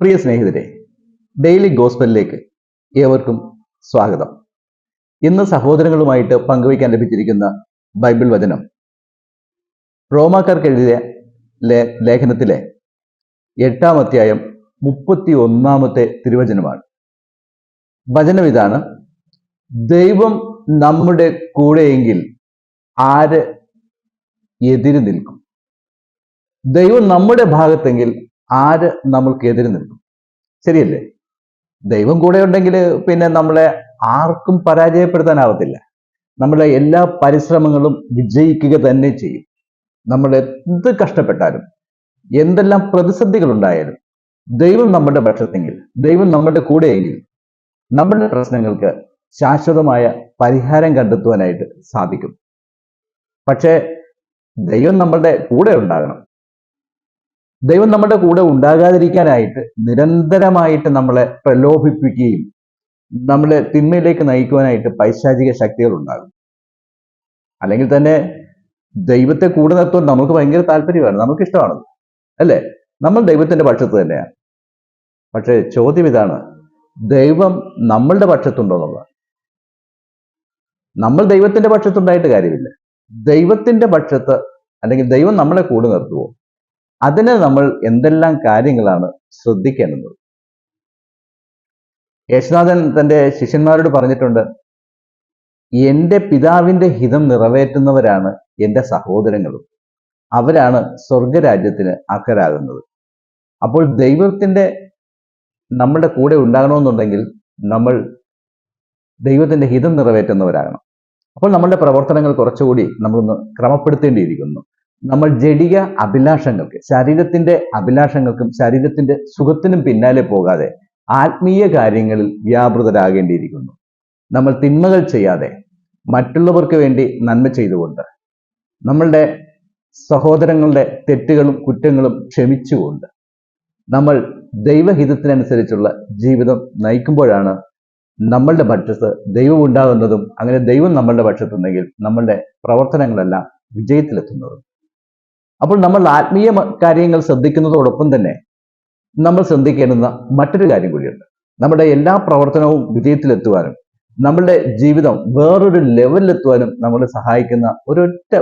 പ്രിയ സ്നേഹിതരെ, ഡെയിലി ഗോസ്പലിലേക്ക് ഏവർക്കും സ്വാഗതം. ഇന്ന് സഹോദരങ്ങളുമായിട്ട് പങ്കുവയ്ക്കാൻ ലഭിച്ചിരിക്കുന്ന ബൈബിൾ വചനം റോമാക്കാർക്ക് എഴുതിയ ലേഖനത്തിലെ 8-ാം അധ്യായം 31-ാമത്തെ തിരുവചനമാണ്. വചനം ഇതാണ്: ദൈവം നമ്മുടെ കൂടെയെങ്കിൽ ആര് എതിര് നിൽക്കും? ദൈവം നമ്മുടെ ഭാഗത്തെങ്കിൽ ആര് നമ്മൾക്ക് എതിര് നിൽക്കും? ശരിയല്ലേ? ദൈവം കൂടെ ഉണ്ടെങ്കിൽ പിന്നെ നമ്മളെ ആർക്കും പരാജയപ്പെടുത്താനാവത്തില്ല. നമ്മുടെ എല്ലാ പരിശ്രമങ്ങളും വിജയിക്കുക തന്നെ ചെയ്യും. നമ്മൾ എന്ത് കഷ്ടപ്പെട്ടാലും, എന്തെല്ലാം പ്രതിസന്ധികൾ ഉണ്ടായാലും, ദൈവം നമ്മുടെ പക്ഷത്തെങ്കിൽ, ദൈവം നമ്മുടെ കൂടെയെങ്കിൽ നമ്മുടെ പ്രശ്നങ്ങൾക്ക് ശാശ്വതമായ പരിഹാരം കണ്ടെത്തുവാനായിട്ട് സാധിക്കും. പക്ഷേ ദൈവം നമ്മളുടെ കൂടെ ഉണ്ടാകണം. ദൈവം നമ്മുടെ കൂടെ ഉണ്ടാകാതിരിക്കാനായിട്ട് നിരന്തരമായിട്ട് നമ്മളെ പ്രലോഭിപ്പിക്കുകയും നമ്മളെ തിന്മയിലേക്ക് നയിക്കുവാനായിട്ട് പൈശാചിക ശക്തികൾ ഉണ്ടാകും. അല്ലെങ്കിൽ തന്നെ ദൈവത്തെ കൂടെ നിർത്തുവാൻ നമുക്ക് ഭയങ്കര താല്പര്യമാണ്, നമുക്ക് ഇഷ്ടമാണ്, അല്ലേ? നമ്മൾ ദൈവത്തിന്റെ പക്ഷത്ത് തന്നെയാണ്. പക്ഷേ ചോദ്യം ഇതാണ്: ദൈവം നമ്മളുടെ പക്ഷത്തുണ്ടോ എന്നുള്ളതാണ്. നമ്മൾ ദൈവത്തിന്റെ പക്ഷത്തുണ്ടായിട്ട് കാര്യമില്ല. ദൈവത്തിന്റെ പക്ഷത്ത് അല്ലെങ്കിൽ ദൈവം നമ്മളെ കൂടെ നിർത്തുവോ? അതിന് നമ്മൾ എന്തെല്ലാം കാര്യങ്ങളാണ് ശ്രദ്ധിക്കേണ്ടത്? യേശുനാഥൻ തന്റെ ശിഷ്യന്മാരോട് പറഞ്ഞിട്ടുണ്ട്, എൻ്റെ പിതാവിന്റെ ഹിതം നിറവേറ്റുന്നവരാണ് എൻ്റെ സഹോദരങ്ങളും, അവരാണ് സ്വർഗരാജ്യത്തിന് അർഹരാകുന്നത്. അപ്പോൾ ദൈവത്തിന്റെ നമ്മുടെ കൂടെ ഉണ്ടാകണമെന്നുണ്ടെങ്കിൽ നമ്മൾ ദൈവത്തിന്റെ ഹിതം നിറവേറ്റുന്നവരാകണം. അപ്പോൾ നമ്മളുടെ പ്രവർത്തനങ്ങൾ കുറച്ചുകൂടി നമ്മളൊന്ന് ക്രമപ്പെടുത്തേണ്ടിയിരിക്കുന്നു. നമ്മൾ ജഡിക അഭിലാഷങ്ങൾക്ക്, ശരീരത്തിന്റെ അഭിലാഷങ്ങൾക്കും ശരീരത്തിന്റെ സുഖത്തിനും പിന്നാലെ പോകാതെ ആത്മീയ കാര്യങ്ങളിൽ വ്യാപൃതരാകേണ്ടിയിരിക്കുന്നു. നമ്മൾ തിന്മകൾ ചെയ്യാതെ മറ്റുള്ളവർക്ക് വേണ്ടി നന്മ ചെയ്തുകൊണ്ട്, നമ്മളുടെ സഹോദരങ്ങളുടെ തെറ്റുകളും കുറ്റങ്ങളും ക്ഷമിച്ചുകൊണ്ട് നമ്മൾ ദൈവഹിതത്തിനനുസരിച്ചുള്ള ജീവിതം നയിക്കുമ്പോഴാണ് നമ്മളുടെ പക്ഷത്ത് ദൈവം ഉണ്ടാകുന്നതും, അങ്ങനെ ദൈവം നമ്മളുടെ പക്ഷത്തുണ്ടെങ്കിൽ നമ്മളുടെ പ്രവർത്തനങ്ങളെല്ലാം വിജയത്തിലെത്തുന്നതും. അപ്പോൾ നമ്മൾ ആത്മീയ കാര്യങ്ങൾ ശ്രദ്ധിക്കുന്നതോടൊപ്പം തന്നെ നമ്മൾ ശ്രദ്ധിക്കേണ്ടുന്ന മറ്റൊരു കാര്യം കൂടിയുണ്ട്. നമ്മുടെ എല്ലാ പ്രവർത്തനവും വിജയത്തിലെത്തുവാനും നമ്മളുടെ ജീവിതം വേറൊരു ലെവലിലെത്തുവാനും നമ്മളെ സഹായിക്കുന്ന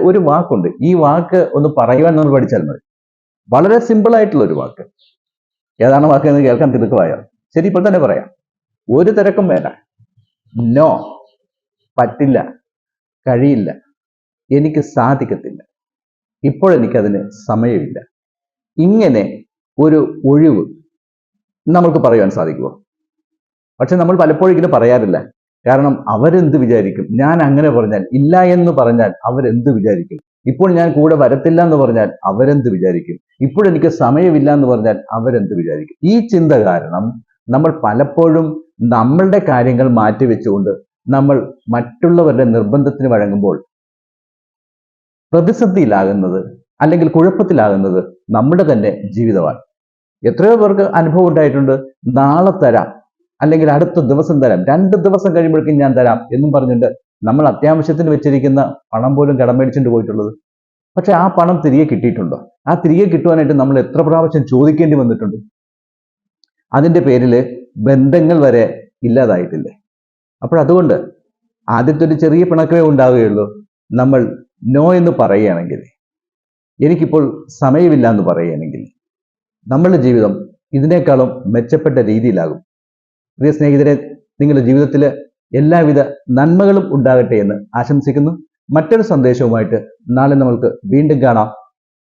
ഒരു വാക്കുണ്ട്. ഈ വാക്ക് ഒന്ന് പറയുവാൻ നമ്മൾ പഠിച്ചാൽ മതി. വളരെ സിമ്പിൾ ആയിട്ടുള്ള ഒരു വാക്ക്. ഏതാണ് വാക്ക് എന്ന് കേൾക്കാൻ തിടുക്കമായോ? ശരി, ഇപ്പോൾ തന്നെ പറയാം. ഒരു തിരക്കും വേണ്ട. നോ, പറ്റില്ല, കഴിയില്ല, എനിക്ക് സാധിക്കത്തില്ല, ഇപ്പോഴെനിക്കതിന് സമയമില്ല. ഇങ്ങനെ ഒരു ഒഴിവ് നമുക്ക് പറയുവാൻ സാധിക്കുമോ? പക്ഷെ നമ്മൾ പലപ്പോഴും ഇങ്ങനെ പറയാറില്ല. കാരണം അവരെന്ത് വിചാരിക്കും? ഞാൻ അങ്ങനെ പറഞ്ഞാൽ, ഇല്ല എന്ന് പറഞ്ഞാൽ അവരെന്ത് വിചാരിക്കും? ഇപ്പോൾ ഞാൻ കൂടെ വരത്തില്ല എന്ന് പറഞ്ഞാൽ അവരെന്ത് വിചാരിക്കും? ഇപ്പോഴെനിക്ക് സമയമില്ല എന്ന് പറഞ്ഞാൽ അവരെന്ത് വിചാരിക്കും? ഈ ചിന്ത കാരണം നമ്മൾ പലപ്പോഴും നമ്മളുടെ കാര്യങ്ങൾ മാറ്റിവെച്ചുകൊണ്ട് നമ്മൾ മറ്റുള്ളവരുടെ നിർബന്ധത്തിന് വഴങ്ങുമ്പോൾ പ്രതിസന്ധിയിലാകുന്നത് അല്ലെങ്കിൽ കുഴപ്പത്തിലാകുന്നത് നമ്മുടെ തന്നെ ജീവിതമാണ്. എത്രയോ പേർക്ക് അനുഭവം ഉണ്ടായിട്ടുണ്ട്. നാളെ തരാം, അല്ലെങ്കിൽ അടുത്ത ദിവസം തരാം, 2 ദിവസം കഴിയുമ്പോഴേക്കും ഞാൻ തരാം എന്നും പറഞ്ഞിട്ട് നമ്മൾ അത്യാവശ്യത്തിന് വെച്ചിരിക്കുന്ന പണം പോലും കടം മേടിച്ചിട്ട് പോയിട്ടുള്ളത്. പക്ഷെ ആ പണം തിരികെ കിട്ടിയിട്ടുണ്ടോ? ആ തിരികെ കിട്ടുവാനായിട്ട് നമ്മൾ എത്ര പ്രാവശ്യം ചോദിക്കേണ്ടി വന്നിട്ടുണ്ട്? അതിന്റെ പേരിൽ ബന്ധങ്ങൾ വരെ ഇല്ലാതായിട്ടില്ലേ? അപ്പോൾ അതുകൊണ്ട് ആദ്യത്തെ ഒരു ചെറിയ പിണക്കമേ ഉണ്ടാവുകയുള്ളൂ. നമ്മൾ നോ എന്ന് പറയുകയാണെങ്കിൽ, എനിക്കിപ്പോൾ സമയമില്ല എന്ന് പറയുകയാണെങ്കിൽ, നമ്മളുടെ ജീവിതം ഇതിനേക്കാളും മെച്ചപ്പെട്ട രീതിയിലാകും. പ്രിയ സ്നേഹിതരെ, നിങ്ങളുടെ ജീവിതത്തിൽ എല്ലാവിധ നന്മകളും ഉണ്ടാകട്ടെ എന്ന് ആശംസിക്കുന്നു. മറ്റൊരു സന്ദേശവുമായിട്ട് നാളെ നമുക്ക് വീണ്ടും കാണാം.